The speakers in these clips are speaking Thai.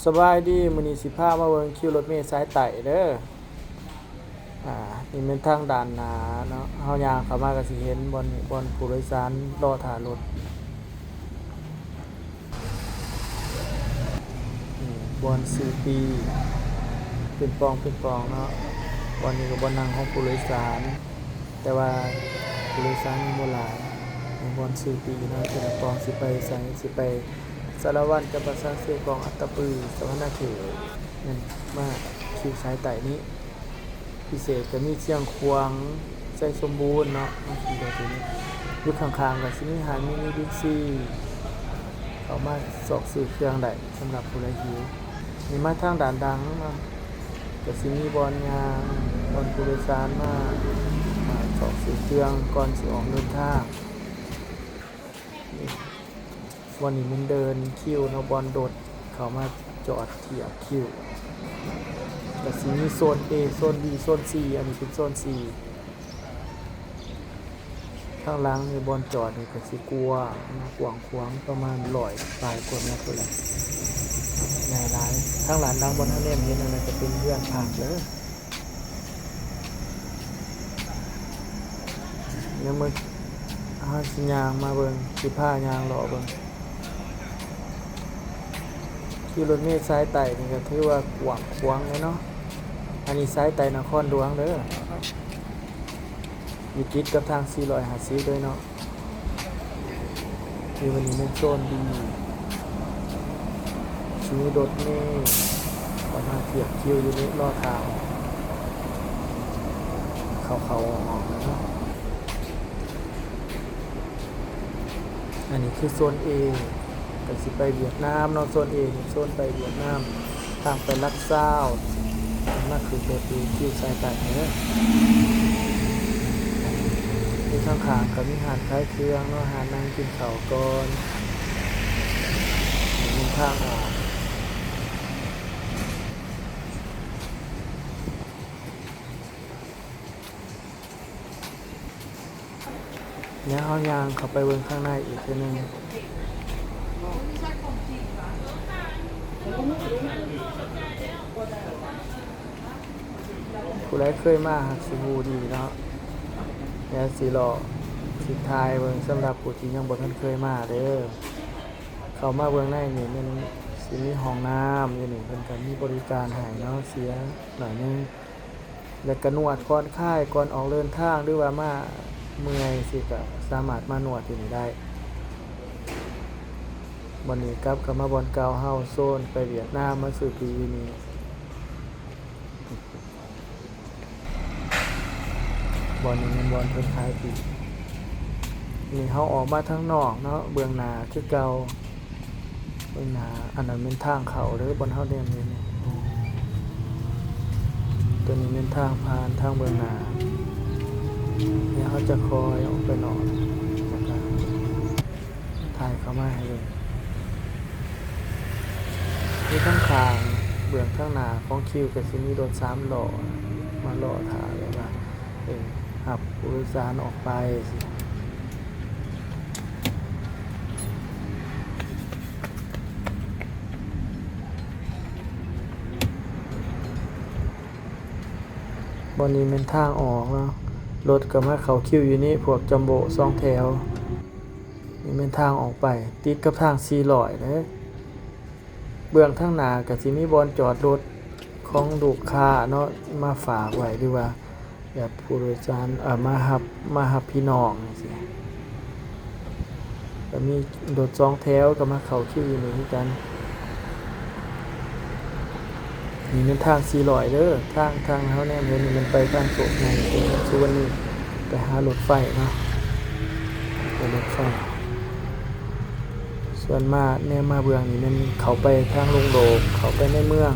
สบายดีมื้อนี้สิพามาเบิ่งคิวรถเมล์สายใต้เด้อนี่เป็นทางด้านหน้าเนาะเฮาย่างเข้ามาก็สิเห็นบอนผู้โดยสารรอท่ารถนี่บอนซื้อปีเป็นปองเนาะบอนนี้ก็บ่นั่งของผู้โดยสารแต่ว่าผู้โดยสารมีบ่หลายบอนซื้อปีเนาะแต่ละปองสิไปไสสิไปสารวัตรกับประชาชื่อกองอัตตปือสวรรณเขตนั่นมาคิวสายใต้นี้พิเศษก็มีเชียงควางใจสมบูรณ์เนาะมาคิวแบบนี้อยู่ข้างๆก็สิมีหาดมินิบิ๊กซีเอามาสอกซื้อเครื่องได้สำหรับผู้ใดหิวมีมาทางด่านดังเนาะก็สิมีบอนยางบอนผู้โดยสารมาสอกซื้อเครื่องก่อนสิออกเดินทางวันนี้มันเดินคิวเนาะบอลโดดเข้ามาจอดเทียบคิวแต่สีนี้โซน A โซน B โซน C อันนี้เป็นโซน C ข้างหลังนี่บอลจอดนี่ก็สิกว้างขวางประมาณ100ปลายกว่าเมตรพุ่นแหละใหญ่หลายข้างหลังดังบอลทะเลเห็นอันนั้นจะเป็นเพื่อนพักเด้อเนี่ยมึงสิยางมาเบิ่งสิพายางรอเบิ่งที่รถเมล์สายใต้นี่ก็ถือว่ากว้างขวางเลยเนาะอันนี้สายใต้นครหลวงเด้ออยู่ติดกับทาง450ด้วยเนาะที่วันนี้เป็นโซนดีชื่อรถเมล์ก็มาเทียบคิวอยู่นี่รอทางเขาออกเนาะอันนี้คือโซน A ก็สิไปเวียดนามเนาะโซน A โซนไปเวียดนามทางไปลักซาวมาขึ้นรถดูคิวสายใต้เด้อที่ข้างๆก็มีหาดขายเครื่องเนาะหาดนั่งกินข้าวก่อนมีทางออกเนี่ยเฮาย่างเข้าไปเบิ่งข้างในอีกทีนึงผู้ใดเคยมาหักสิฮู้ดีเนาะแล้วสิรอสิทายเบิ่งสำหรับผู้ที่ยังบ่ทันเคยมาเด้อเข้ามาเบิ่งในนี่มันสิมีห้องน้ำอยู่นี่เพิ่นก็มีบริการให้เนาะเสียหน่อยนึงแล้วก็นวดก่อนค่ายก่อนออกเดินทางหรือว่ามาเมื่อยสิก็สามารถมานวดที่นี่ได้บ่นี้กลับมาบ่อนเก่าเฮาโซนไปเวียดนามมาซื้อปีนี้บ่อนนี้มันบ่อนเพิ่นขายปีนี่เฮาออกมาทางนอกเนาะเบื้องหน้าคือเก่าเบื้องหน้าอันนั้นเป็นทางเข้าเด้อบ่อนเฮาเรียนนี่ตัวนี้เป็นทางผ่านทางเบื้องหน้าเนี่ยเขาจะคอยออกไปนอกนะครับถ่ายเข้ามาให้เลยนี่ข้างคางเบื้องข้างหน้าของคิวกับซิมีรถ3ล้อมาล้อถ่ายแล้วก็หับผู้โดยสารออกไปบนนี้เป็นทางออกเนาะรถก็มาเข้าคิวอยู่นี่พวกจัมโบ้2แถวนี่เป็นทางออกไปติดกับทาง400เด้อเบื้องทางหน้าก็สิมีบอนจอดรถของลูกค้าเนาะมาฝากไว้หรือว่าแบบผู้โดยสารมารับพี่น้องจังซี่ก็มีรถ2แถวก็มาเข้าคิวอยู่นี่เหมือนกันนี่เป็นทาง400เด้อทางเฮาแน่เห็นนี่มันไปทางโสดในส่วนนี้ไปหารถไฟเนาะไปรถไฟส่วนมากแน่มาเบื้องนี่มันเข้าไปทางโรงโลกเข้าไปในเมือง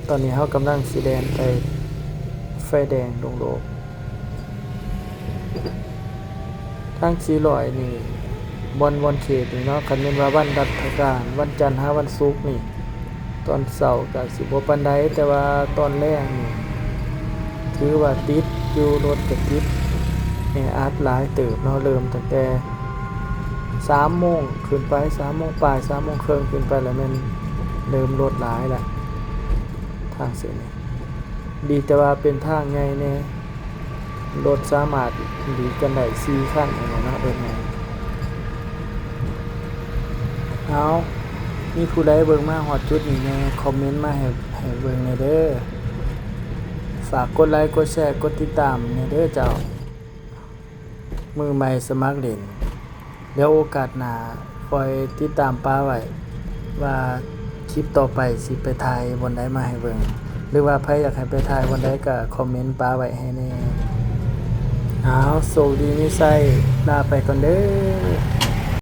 ตอนนี้เฮากำลังสิแล่นไปไฟแดงโรงโลกทาง400นี่บอนเขตนี่เนาะคันแม่นว่าวันราชการวันจันทร์หาวันศุกร์นี่ตอนเช้าก็สิบ่ปานใดแต่ว่าตอนแลงนี่ถือว่าติดอยู่รถก็ติดอาจหลายเติบเนาะเริ่มตั้งแต่3 โมงขึ้นไป3 โมงปลาย3 โมงครึ่งขึ้นไปแล้วแม่น เริ่มรถหลายละทางเส้นนี้ดีแต่ว่าเป็นทางไงแน่รถสามารถดีกันได้4คันเอานะเบิ่งไงเอามีผู้ใดเบิ่งมาฮอดจุดนี้แน่คอมเมนต์มาให้เบิ่งแหน่เด้อฝากกดไลค์กดแชร์กดติดตามแหน่เด้อเจ้ามือใหม่สมัครเล่นเดี๋ยวโอกาสหน้าคอยติดตามป้าไว้ว่าคลิปต่อไปสิไปถ่ายบนใดมาให้เบิ่งหรือว่าใครอยากให้ไปถ่ายบนใดก็คอมเมนต์ป้าไว้ให้แน่เอาโชคดีมีไส้ลาไปก่อนเด้อ